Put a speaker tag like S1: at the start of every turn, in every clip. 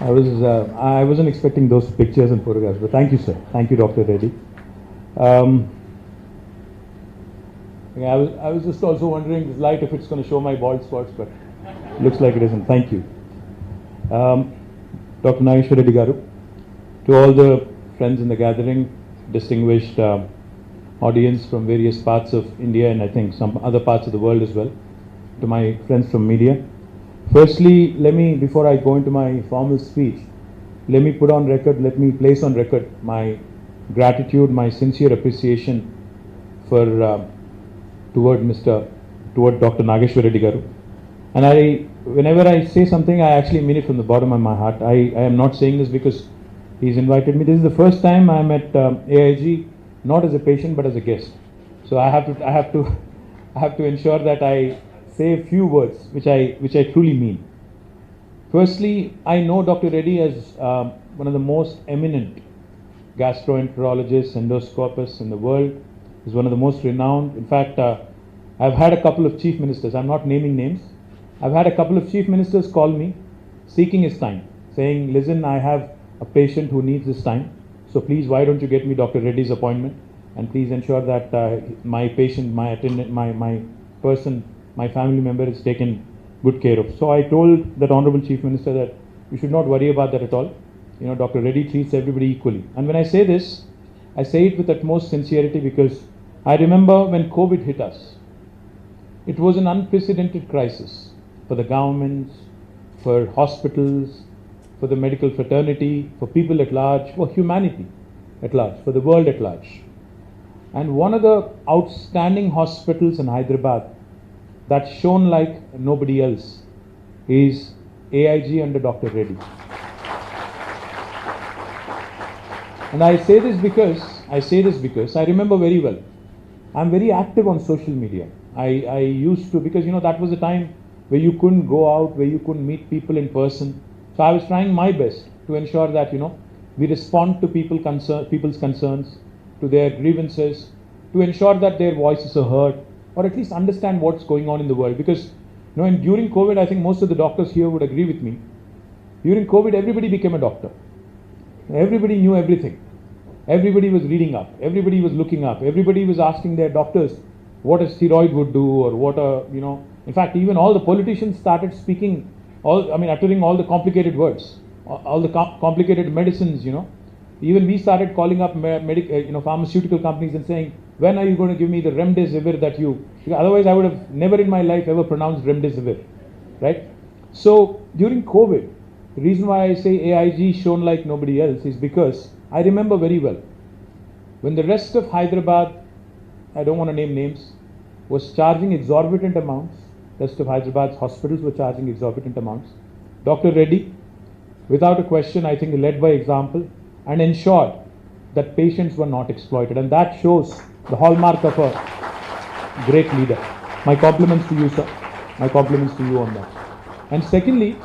S1: I wasn't expecting those pictures and photographs, but thank you, sir. Thank you, Dr. Reddy. Um, I was just also wondering this light if it's going to show my bald spots, but looks like it isn't. Thank you, Dr. Nageshwar Reddy Garu. To all the friends in the gathering, distinguished audience from various parts of India and I think some other parts of the world as well. To my friends from media. Firstly, before I go into my formal speech, let me place on record my gratitude, my sincere appreciation for toward Dr. Nageshwar Reddy Garu. And whenever I say something, I actually mean it from the bottom of my heart. I am not saying this because he's invited me. This is the first time I'm at AIG, not as a patient but as a guest. So I have to ensure that I say a few words which I truly mean. Firstly, I know Dr. Reddy as one of the most eminent gastroenterologists, endoscopists in the world. He's one of the most renowned. In fact, I've had a couple of chief ministers, I'm not naming names, I've had a couple of chief ministers call me seeking his time, saying, listen, I have a patient who needs this time, so please why don't you get me Dr. Reddy's appointment and please ensure that my patient, my attendant, my person, my family member is taken good care of. So I told that Honorable Chief Minister that you should not worry about that at all. You know, Dr. Reddy treats everybody equally. And when I say this, I say it with utmost sincerity because I remember when COVID hit us, it was an unprecedented crisis for the governments, for hospitals, for the medical fraternity, for people at large, for humanity at large, for the world at large. And one of the outstanding hospitals in Hyderabad that shone like nobody else is AIG under Dr. Reddy. And I say this because I remember very well. I'm very active on social media. I used to, because that was a time where you couldn't go out, where you couldn't meet people in person. So I was trying my best to ensure that we respond to people's concerns, to their grievances, to ensure that their voices are heard, or at least understand what's going on in the world. Because during COVID, I think most of the doctors here would agree with me. During COVID, everybody became a doctor. Everybody knew everything. Everybody was reading up. Everybody was looking up. Everybody was asking their doctors what a steroid would do, or what in fact, even all the politicians started speaking, uttering all the complicated words, all the complicated medicines, Even we started calling up pharmaceutical companies and saying, when are you going to give me the remdesivir that otherwise I would have never in my life ever pronounced remdesivir, right? So during COVID, the reason why I say AIG shone like nobody else is because I remember very well when the rest of Hyderabad, I don't want to name names, was charging exorbitant amounts, rest of Hyderabad's hospitals were charging exorbitant amounts. Dr. Reddy, without a question, I think led by example and ensured that patients were not exploited, and that shows the hallmark of a great leader. My compliments to you, sir. My compliments to you on that. And secondly,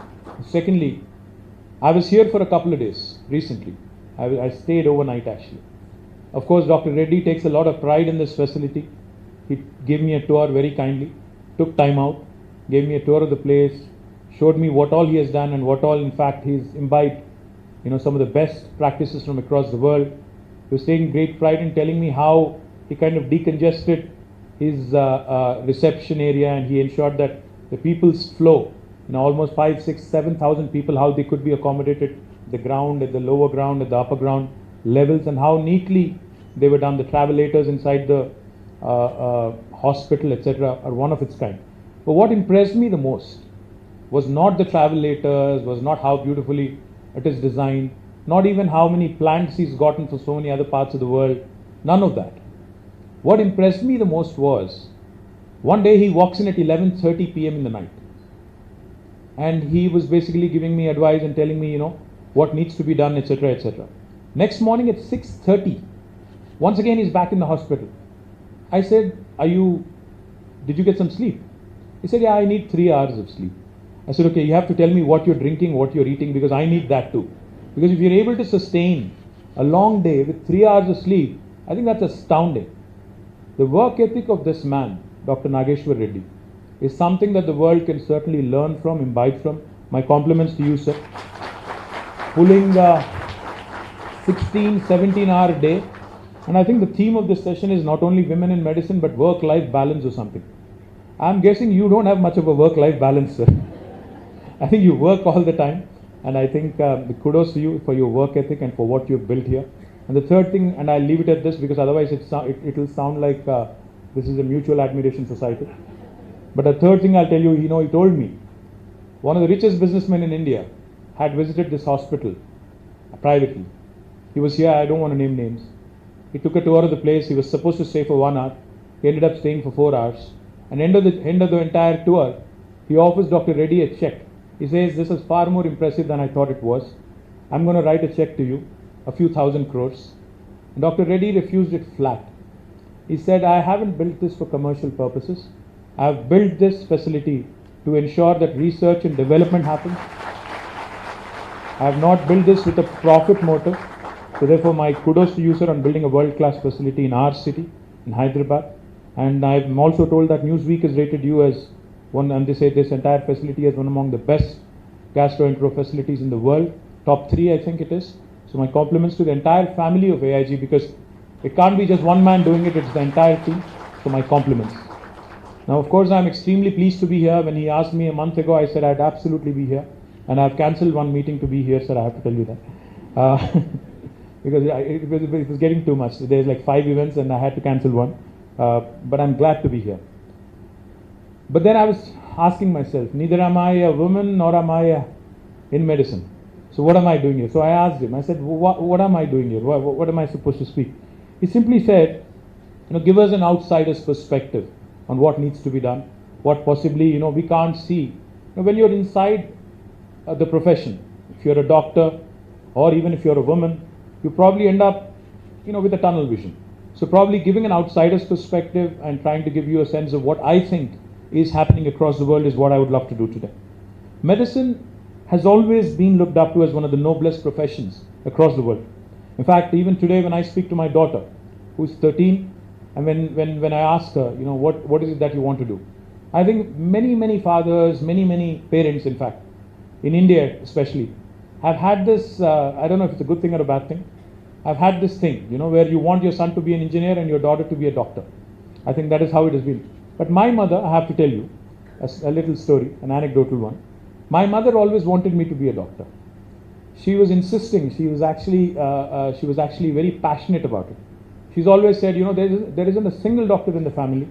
S1: I was here for a couple of days recently. I stayed overnight actually. Of course, Dr. Reddy takes a lot of pride in this facility. He gave me a tour very kindly, took time out, gave me a tour of the place, showed me what all he has done and what all in fact he's imbibed, some of the best practices from across the world. He was taking great pride in telling me how he kind of decongested his reception area, and he ensured that the people's flow, almost 5, 6, 7,000 people, how they could be accommodated at the ground, at the lower ground, at the upper ground levels, and how neatly they were done. The travelators inside the hospital, etc., are one of its kind. But what impressed me the most was not the travelators, was not how beautifully it is designed, not even how many plants he's gotten for so many other parts of the world, none of that. What impressed me the most was, one day he walks in at 11:30 p.m. in the night, and he was basically giving me advice and telling me, what needs to be done, etc., etc. Next morning at 6:30, once again he's back in the hospital. I said, did you get some sleep? He said, yeah, I need 3 hours of sleep. I said, okay, you have to tell me what you're drinking, what you're eating, because I need that too. Because if you're able to sustain a long day with 3 hours of sleep, I think that's astounding. The work ethic of this man, Dr. Nageshwar Reddy, is something that the world can certainly learn from, imbibe from. My compliments to you, sir. pulling 16, 17-hour day. And I think the theme of this session is not only women in medicine, but work-life balance or something. I'm guessing you don't have much of a work-life balance, sir. I think you work all the time. And I think kudos to you for your work ethic and for what you've built here. And the third thing, and I'll leave it at this because otherwise it will sound like this is a mutual admiration society. But the third thing I'll tell you, he told me, one of the richest businessmen in India had visited this hospital privately. He was here, I don't want to name names. He took a tour of the place. He was supposed to stay for 1 hour. He ended up staying for 4 hours. And end of the entire tour, he offers Dr. Reddy a check. He says, this is far more impressive than I thought it was. I'm going to write a check to you, a few thousand crores. And Dr. Reddy refused it flat. He said, I haven't built this for commercial purposes. I've built this facility to ensure that research and development happens. I have not built this with a profit motive. So therefore, my kudos to you, sir, on building a world-class facility in our city, in Hyderabad. And I'm also told that Newsweek has rated you as one, and they say this entire facility as one among the best gastroentero facilities in the world. Top 3, I think it is. So my compliments to the entire family of AIG, because it can't be just one man doing it, it's the entire team. So my compliments. Now, of course, I'm extremely pleased to be here. When he asked me a month ago, I said I'd absolutely be here. And I've cancelled one meeting to be here, sir, I have to tell you that. Because it was getting too much. There's like 5 events and I had to cancel one. But I'm glad to be here. But then I was asking myself, neither am I a woman nor am I in medicine. So what am I doing here? So I asked him, I said, what am I doing here? What am I supposed to speak? He simply said, give us an outsider's perspective on what needs to be done, what possibly, we can't see. When you're inside the profession, if you're a doctor or even if you're a woman, you probably end up, with a tunnel vision. So probably giving an outsider's perspective and trying to give you a sense of what I think is happening across the world is what I would love to do today. Medicine has always been looked up to as one of the noblest professions across the world. In fact, even today when I speak to my daughter, who's 13, and when I ask her, what is it that you want to do? I think many fathers, many parents, in fact, in India especially, have had this, I don't know if it's a good thing or a bad thing, I've had this thing, where you want your son to be an engineer and your daughter to be a doctor. I think that is how it has been. But my mother, I have to tell you, a little story, an anecdotal one. My mother always wanted me to be a doctor. She was insisting, she was actually very passionate about it. She's always said, there isn't a single doctor in the family.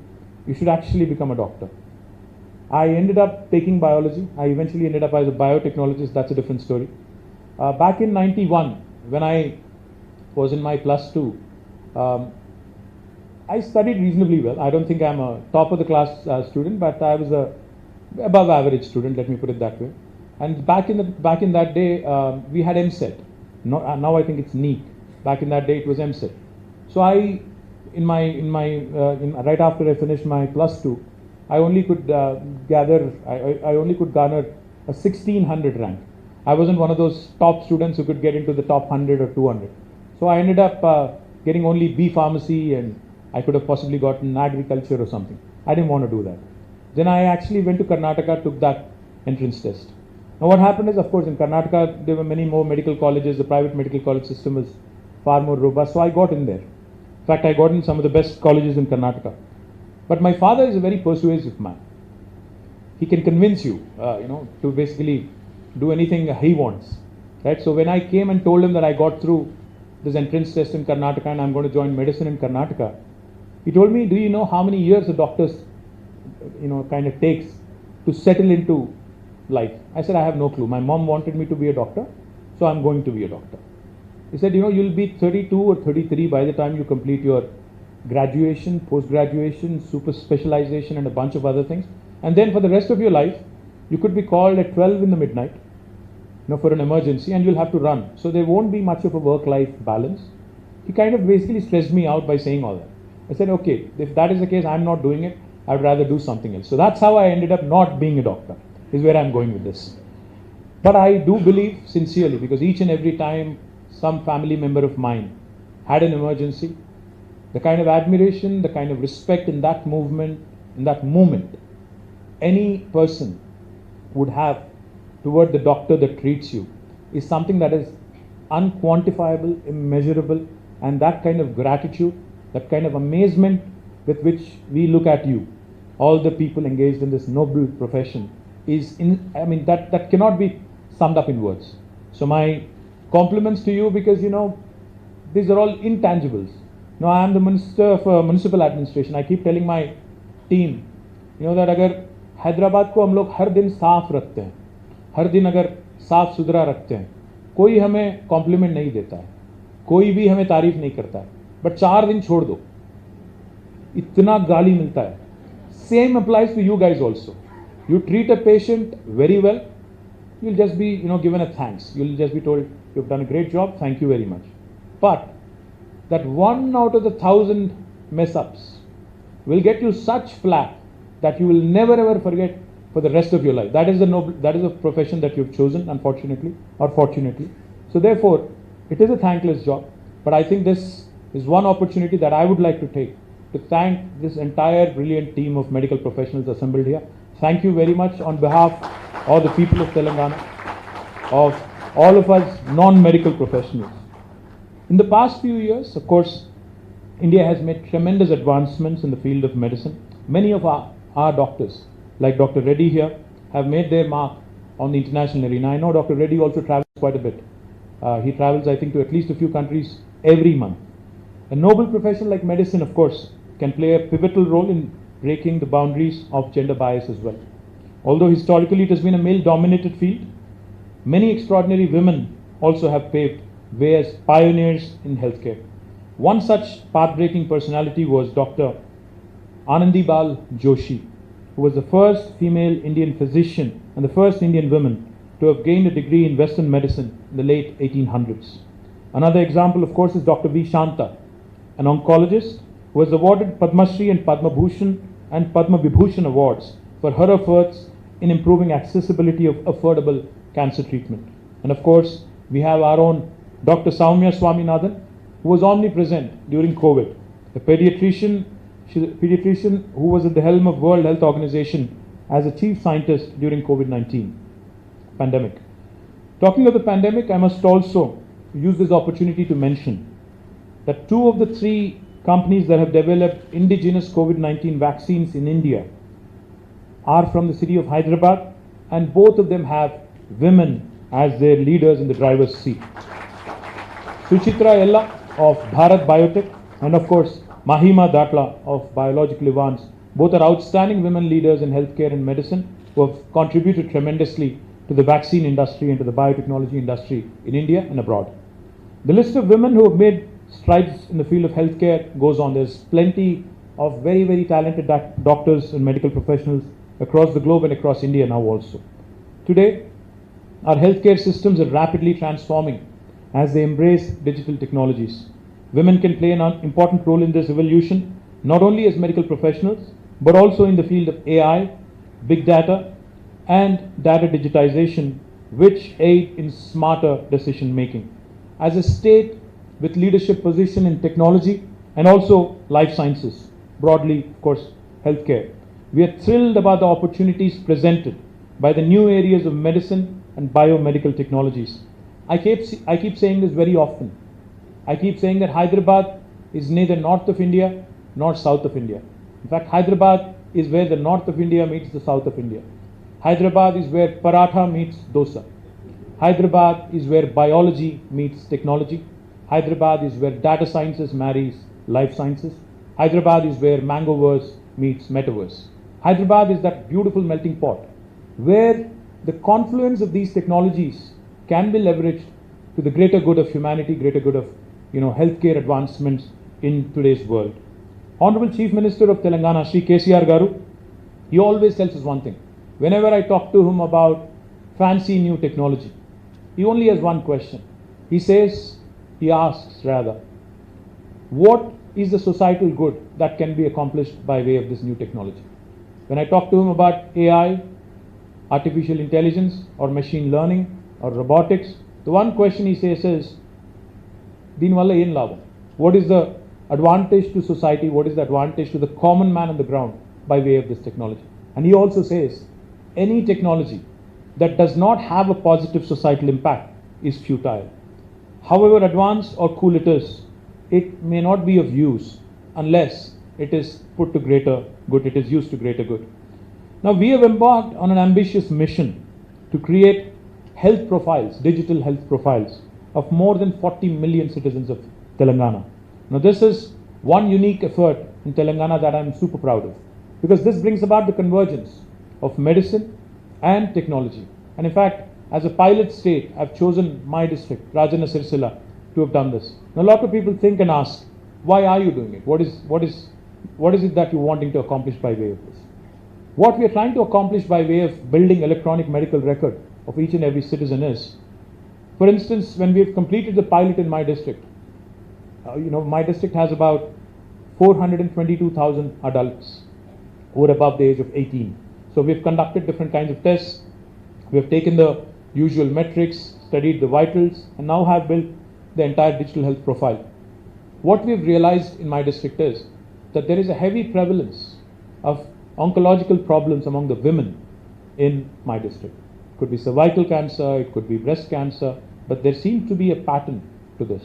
S1: You should actually become a doctor. I ended up taking biology. I eventually ended up as a biotechnologist. That's a different story. Back in 91, when I was in my +2, I studied reasonably well. I don't think I'm a top of the class student, but I was a above average student, let me put it that way. And back in that day, we had MSET. Now I think it's NEET. Back in that day, it was MSET. So right after I finished my +2, I only could garner a 1600 rank. I wasn't one of those top students who could get into the top 100 or 200. So I ended up getting only B Pharmacy, and I could have possibly gotten agriculture or something. I didn't want to do that. Then I actually went to Karnataka, took that entrance test. Now what happened is, of course, in Karnataka, there were many more medical colleges. The private medical college system was far more robust. So I got in there. In fact, I got in some of the best colleges in Karnataka. But my father is a very persuasive man. He can convince you, to basically do anything he wants. Right? So when I came and told him that I got through this entrance test in Karnataka and I'm going to join medicine in Karnataka, he told me, do you know how many years a doctor kind of takes to settle into life? I said, I have no clue. My mom wanted me to be a doctor, so I'm going to be a doctor. He said, you'll be 32 or 33 by the time you complete your graduation, post-graduation, super specialization, and a bunch of other things. And then for the rest of your life, you could be called at 12 in the midnight, for an emergency, and you'll have to run. So there won't be much of a work-life balance. He kind of basically stressed me out by saying all that. I said, okay, if that is the case, I'm not doing it. I'd rather do something else. So that's how I ended up not being a doctor, is where I'm going with this. But I do believe sincerely, because each and every time some family member of mine had an emergency, the kind of admiration, the kind of respect in that movement, in that moment, any person would have toward the doctor that treats you is something that is unquantifiable, immeasurable, and that kind of gratitude, that kind of amazement with which we look at you, all the people engaged in this noble profession, that cannot be summed up in words. So my compliments to you, because these are all intangibles. Now I am the Minister for Municipal Administration. I keep telling my team, that अगर हैदराबाद को हम लोग हर दिन साफ रखते हैं, हर दिन अगर साफ सुथरा रखते हैं, कोई हमें कॉम्प्लीमेंट नहीं देता है, कोई भी हमें तारीफ नहीं करता है, बट 4 दिन छोड़ दो, इतना गाली मिलता है. Same applies to you guys also. You treat a patient very well, you'll just be given a thanks. You'll just be told you've done a great job, thank you very much. But that 1 out of the 1,000 mess ups will get you such flack that you will never ever forget for the rest of your life. That is a profession that you've chosen, unfortunately or fortunately. So therefore, it is a thankless job. But I think this is one opportunity that I would like to take to thank this entire brilliant team of medical professionals assembled here. Thank you very much on behalf of the people of Telangana, of all of us non-medical professionals. In the past few years, of course, India has made tremendous advancements in the field of medicine. Many of our doctors, like Dr. Reddy here, have made their mark on the international arena. I know Dr. Reddy also travels quite a bit. He travels, I think, to at least a few countries every month. A noble profession like medicine, of course, can play a pivotal role in breaking the boundaries of gender bias as well. Although historically it has been a male-dominated field, many extraordinary women also have paved way as pioneers in healthcare. One such path-breaking personality was Dr. Anandibal Joshi, who was the first female Indian physician and the first Indian woman to have gained a degree in Western medicine in the late 1800s. Another example, of course, is Dr. V. Shanta, an oncologist who was awarded Padma Shri and Padma Bhushan and Padma Vibhushan awards for her efforts in improving accessibility of affordable cancer treatment. And of course, we have our own Dr. Soumya Swaminathan, who was omnipresent during COVID, a pediatrician who was at the helm of World Health Organization as a chief scientist during COVID-19 pandemic. Talking of the pandemic, I must also use this opportunity to mention that 2 of the 3 companies that have developed indigenous COVID-19 vaccines in India are from the city of Hyderabad, and both of them have women as their leaders in the driver's seat. Suchitra Ella of Bharat Biotech and of course Mahima Datla of Biological Advance, both are outstanding women leaders in healthcare and medicine who have contributed tremendously to the vaccine industry and to the biotechnology industry in India and abroad. The list of women who have made strides in the field of healthcare goes on. There's plenty of very, very talented doctors and medical professionals across the globe and across India now also. Today, our healthcare systems are rapidly transforming as they embrace digital technologies. Women can play an important role in this evolution, not only as medical professionals, but also in the field of AI, big data, and data digitization, which aid in smarter decision making. As a state with leadership position in technology and also life sciences, broadly, of course, healthcare, we are thrilled about the opportunities presented by the new areas of medicine and biomedical technologies. I keep saying this very often. I keep saying that Hyderabad is neither north of India nor south of India. In fact, Hyderabad is where the north of India meets the south of India. Hyderabad is where paratha meets dosa. Hyderabad is where biology meets technology. Hyderabad is where data sciences marries life sciences. Hyderabad is where Mangoverse meets Metaverse. Hyderabad is that beautiful melting pot where the confluence of these technologies can be leveraged to the greater good of humanity, greater good of healthcare advancements in today's world. Honorable Chief Minister of Telangana, Shri KTR Garu, he always tells us one thing. Whenever I talk to him about fancy new technology, he only has one question. He asks, what is the societal good that can be accomplished by way of this new technology? When I talk to him about AI, artificial intelligence, or machine learning, or robotics, the one question he says is, Deen walla yen labam? What is the advantage to society? What is the advantage to the common man on the ground by way of this technology? And he also says, any technology that does not have a positive societal impact is futile. However advanced or cool it is, it may not be of use unless it is put to greater good, it is used to greater good. Now we have embarked on an ambitious mission to create health profiles, digital health profiles of more than 40 million citizens of Telangana. Now this is one unique effort in Telangana that I'm super proud of, because this brings about the convergence of medicine and technology. And in fact, as a pilot state, I've chosen my district, Rajana Sirsila, to have done this. Now a lot of people think and ask, why are you doing it? What is it that you're wanting to accomplish by way of this? What we are trying to accomplish by way of building electronic medical record of each and every citizen is, for instance, when we have completed the pilot in my district, my district has about 422,000 adults who are above the age of 18. So we've conducted different kinds of tests. We have taken the usual metrics, studied the vitals, and now have built the entire digital health profile. What we've realized in my district is that there is a heavy prevalence of oncological problems among the women in my district. It could be cervical cancer, it could be breast cancer, but there seems to be a pattern to this.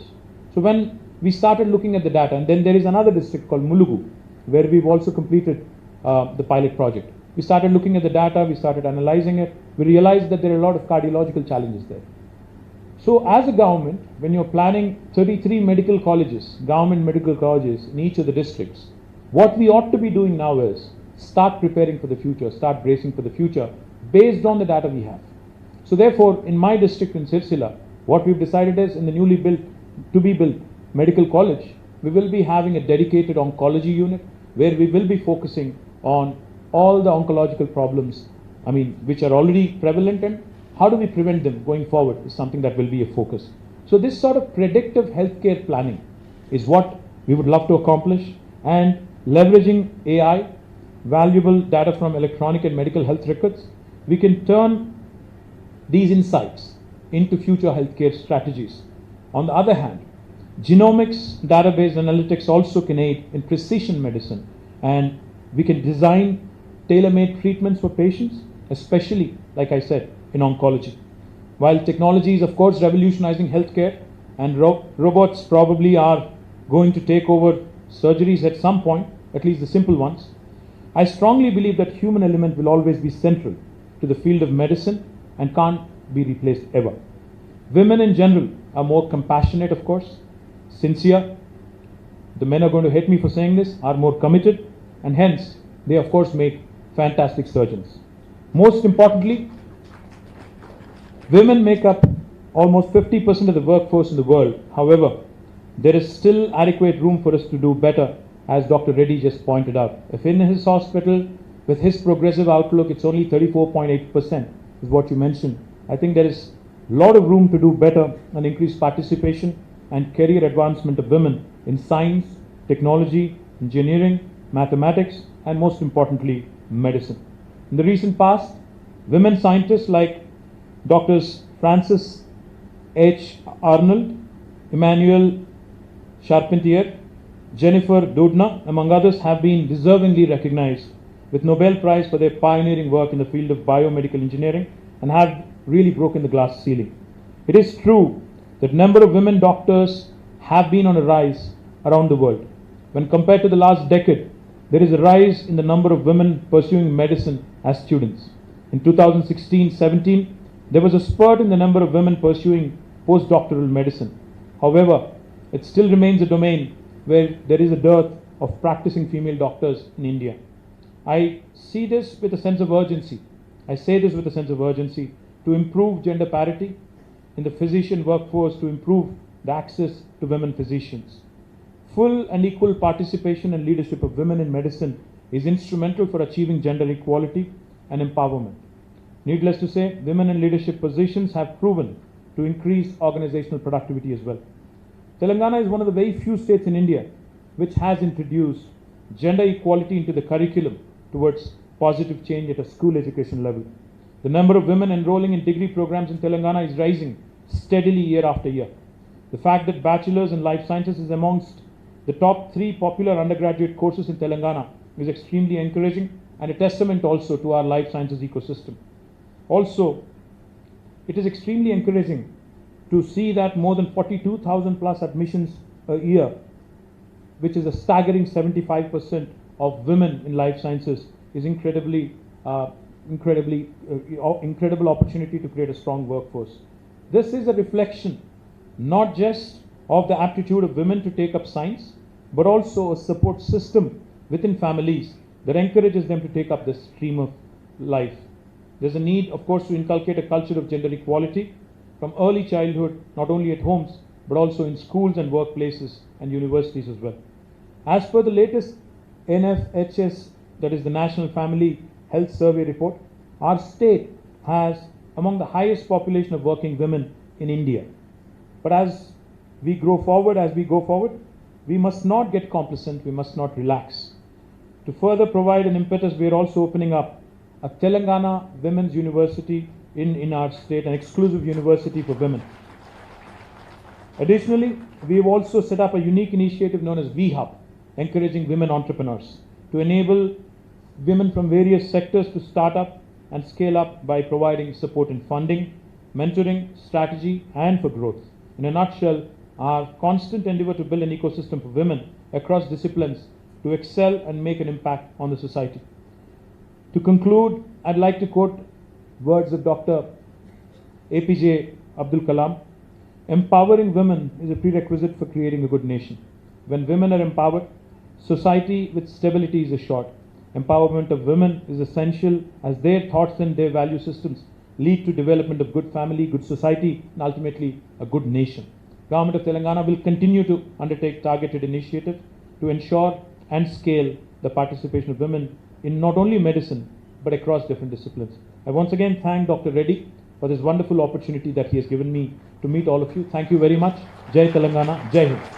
S1: So when we started looking at the data, and then there is another district called Mulugu, where we've also completed the pilot project. We started looking at the data, we started analyzing it, we realized that there are a lot of cardiological challenges there. So as a government, when you're planning 33 medical colleges, government medical colleges in each of the districts, what we ought to be doing now is start preparing for the future, start bracing for the future based on the data we have. So therefore, in my district in Sirsila, what we've decided is in the newly built medical college, we will be having a dedicated oncology unit where we will be focusing on all the oncological problems, which are already prevalent, and how do we prevent them going forward is something that will be a focus. So this sort of predictive healthcare planning is what we would love to accomplish, and leveraging AI, valuable data from electronic and medical health records, we can turn these insights into future healthcare strategies. On the other hand, genomics, database analytics also can aid in precision medicine, and we can design tailor-made treatments for patients, especially, like I said, in oncology. While technology is of course revolutionizing healthcare, and robots probably are going to take over surgeries at some point, at least the simple ones, I strongly believe that human element will always be central to the field of medicine and can't be replaced ever. Women in general are more compassionate, of course, sincere. The men are going to hate me for saying this, are more committed, and hence they of course make fantastic surgeons. Most importantly, women make up almost 50% of the workforce in the world. However, there is still adequate room for us to do better, as Dr. Reddy just pointed out. If in his hospital, with his progressive outlook, it's only 34.8% is what you mentioned, I think there is a lot of room to do better and increase participation and career advancement of women in science, technology, engineering, mathematics, and most importantly, medicine. In the recent past, women scientists like Drs. Frances H. Arnold, Emmanuel Charpentier, Jennifer Doudna, among others, have been deservingly recognized with Nobel Prize for their pioneering work in the field of biomedical engineering and have really broken the glass ceiling. It is true that number of women doctors have been on a rise around the world. When compared to the last decade, there is a rise in the number of women pursuing medicine as students. In 2016-17, there was a spurt in the number of women pursuing postdoctoral medicine. However, it still remains a domain where there is a dearth of practicing female doctors in India. I see this with a sense of urgency. I say this with a sense of urgency to improve gender parity in the physician workforce, to improve the access to women physicians. Full and equal participation and leadership of women in medicine is instrumental for achieving gender equality and empowerment. Needless to say, women in leadership positions have proven to increase organizational productivity as well. Telangana is one of the very few states in India which has introduced gender equality into the curriculum towards positive change at a school education level. The number of women enrolling in degree programs in Telangana is rising steadily year after year. The fact that bachelor's in life sciences is amongst the top 3 popular undergraduate courses in Telangana is extremely encouraging and a testament also to our life sciences ecosystem. Also, it is extremely encouraging to see that more than 42,000 plus admissions a year, which is a staggering 75% of women in life sciences, is incredible opportunity to create a strong workforce. This is a reflection not just of the aptitude of women to take up science, but also a support system within families that encourages them to take up this stream of life. There's a need, of course, to inculcate a culture of gender equality from early childhood, not only at homes, but also in schools and workplaces and universities as well. As per the latest NFHS, that is the National Family Health Survey report, our state has among the highest population of working women in India. But as we go forward, we must not get complacent, we must not relax. To further provide an impetus, we are also opening up a Telangana Women's University in our state, an exclusive university for women. Additionally, we have also set up a unique initiative known as V-Hub, encouraging women entrepreneurs to enable women from various sectors to start up and scale up by providing support in funding, mentoring, strategy, and for growth. In a nutshell, our constant endeavor to build an ecosystem for women across disciplines to excel and make an impact on the society. To conclude, I'd like to quote words of Dr. APJ Abdul Kalam. Empowering women is a prerequisite for creating a good nation. When women are empowered, society with stability is assured. Empowerment of women is essential as their thoughts and their value systems lead to development of good family, good society, and ultimately a good nation. Government of Telangana will continue to undertake targeted initiatives to ensure and scale the participation of women in not only medicine, but across different disciplines. I once again thank Dr. Reddy for this wonderful opportunity that he has given me to meet all of you. Thank you very much. Jai Telangana, Jai Hind.